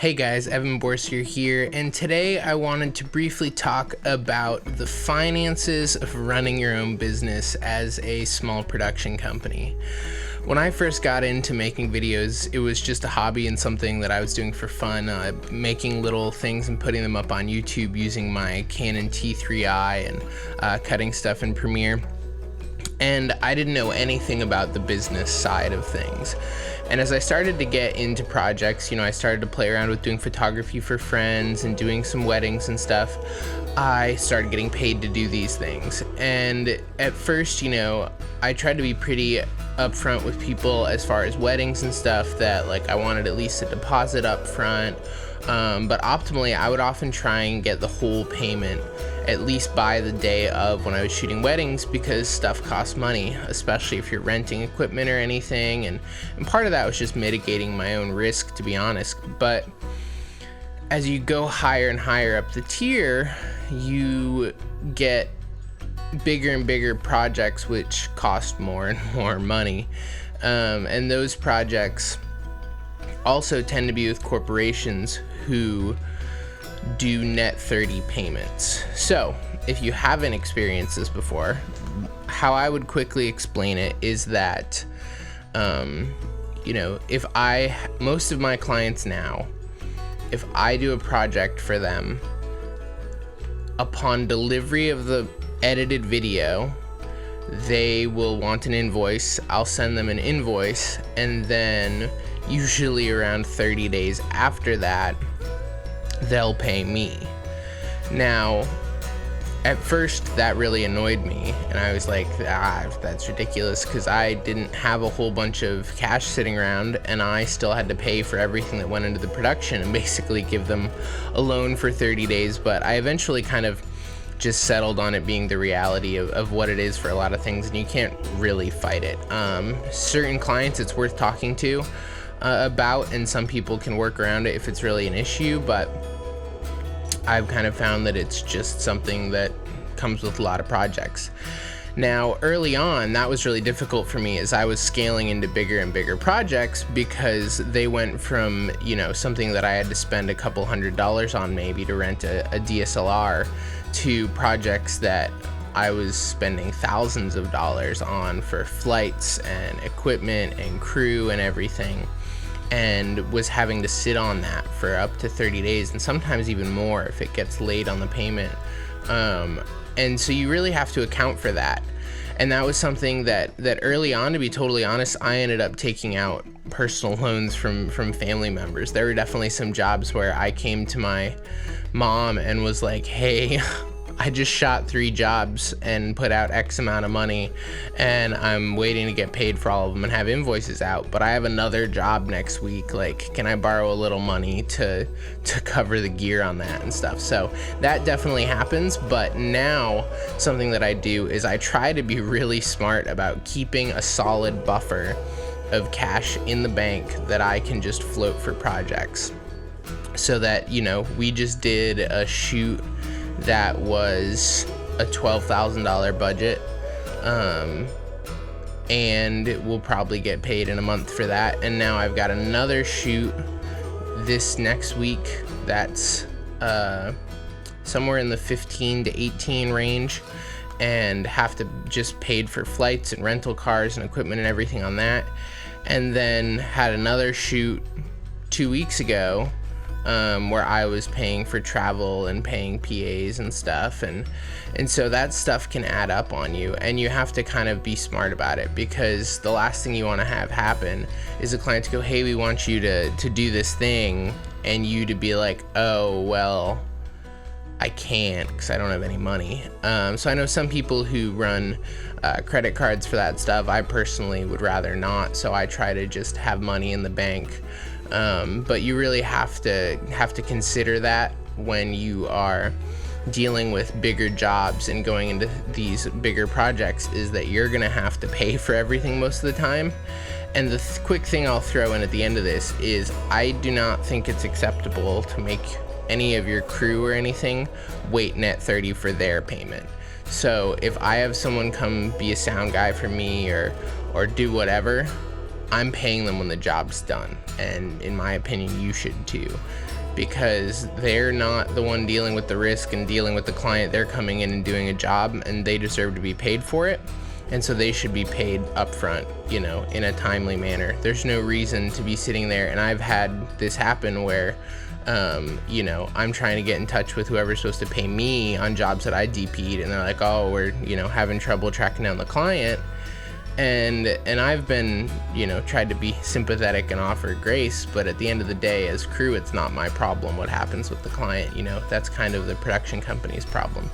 Hey guys, Evan Bourcier here, and today I wanted to briefly talk about the finances of running your own business as a small production company. When I first got into making videos, it was just a hobby and something that I was doing for fun, making little things and putting them up on YouTube using my Canon T3i and cutting stuff in Premiere. And I didn't know anything about the business side of things. And as I started to get into projects, I started to play around with doing photography for friends and doing some weddings and stuff. I started getting paid to do these things. And at first, I tried to be pretty upfront with people as far as weddings and stuff, that I wanted at least a deposit up front. But optimally, I would often try and get the whole payment at least by the day of when I was shooting weddings, because stuff costs money, especially if you're renting equipment or anything. And part of that was just mitigating my own risk, to be honest. But as you go higher and higher up the tier, you get bigger and bigger projects which cost more and more money. And those projects also tend to be with corporations who do net 30 payments. So if you haven't experienced this before, how I would quickly explain it is that if most of my clients now, if I do a project for them, upon delivery of the edited video, they will want an invoice. I'll send them an invoice, and then usually around 30 days after that, they'll pay me. Now, at first that really annoyed me, and I was like, that's ridiculous, because I didn't have a whole bunch of cash sitting around, and I still had to pay for everything that went into the production and basically give them a loan for 30 days. But I eventually kind of just settled on it being the reality of what it is for a lot of things, and you can't really fight it. Certain clients it's worth talking to about, and some people can work around it if it's really an issue, but I've kind of found that it's just something that comes with a lot of projects. Now, early on, that was really difficult for me as I was scaling into bigger and bigger projects, because they went from, something that I had to spend a couple $100s on maybe to rent a DSLR, to projects that I was spending thousands of dollars on for flights and equipment and crew and everything, and was having to sit on that for up to 30 days and sometimes even more if it gets late on the payment. And so you really have to account for that. And that was something that early on, to be totally honest, I ended up taking out personal loans from family members. There were definitely some jobs where I came to my mom and was like, hey, I just shot 3 jobs and put out X amount of money, and I'm waiting to get paid for all of them and have invoices out, but I have another job next week. Can I borrow a little money to cover the gear on that and stuff? So that definitely happens. But now something that I do is I try to be really smart about keeping a solid buffer of cash in the bank that I can just float for projects. So that, we just did a shoot that was a $12,000 budget, and we'll probably get paid in a month for that. And now I've got another shoot this next week that's somewhere in the 15 to 18 range, and have to just paid for flights and rental cars and equipment and everything on that. And then had another shoot 2 weeks ago, where I was paying for travel and paying PAs and stuff, and so that stuff can add up on you, and you have to kind of be smart about it, because the last thing you want to have happen is a client to go, hey, we want you to do this thing, and you to be like, oh, well, I can't because I don't have any money. So I know some people who run credit cards for that stuff. I personally would rather not, so I try to just have money in the bank. But you really have to consider that when you are dealing with bigger jobs and going into these bigger projects, is that you're gonna have to pay for everything most of the time. And the quick thing I'll throw in at the end of this is, I do not think it's acceptable to make any of your crew or anything wait net 30 for their payment. So if I have someone come be a sound guy for me or do whatever, I'm paying them when the job's done, and in my opinion you should too, because they're not the one dealing with the risk and dealing with the client. They're coming in and doing a job, and they deserve to be paid for it, and so they should be paid upfront, you know, in a timely manner. There's no reason to be sitting there, and I've had this happen where you know, I'm trying to get in touch with whoever's supposed to pay me on jobs that I DP'd, and they're like, oh, we're, you know, having trouble tracking down the client. And I've been, you know, tried to be sympathetic and offer grace, but at the end of the day, as crew, it's not my problem what happens with the client. You know, that's kind of the production company's problem.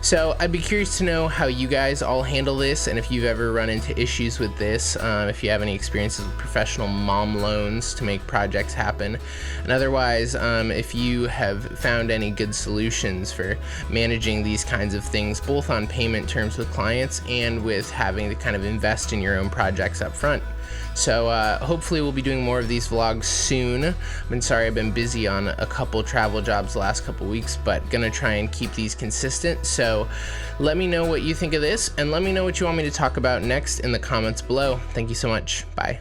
So I'd be curious to know how you guys all handle this, and if you've ever run into issues with this, if you have any experiences with professional mom loans to make projects happen, and otherwise, if you have found any good solutions for managing these kinds of things, both on payment terms with clients and with having to kind of invest in your own projects up front. So hopefully we'll be doing more of these vlogs soon. I've been sorry I've been busy on a couple travel jobs the last couple weeks, but gonna try and keep these consistent. So let me know what you think of this, and let me know what you want me to talk about next in the comments below. Thank you so much. Bye.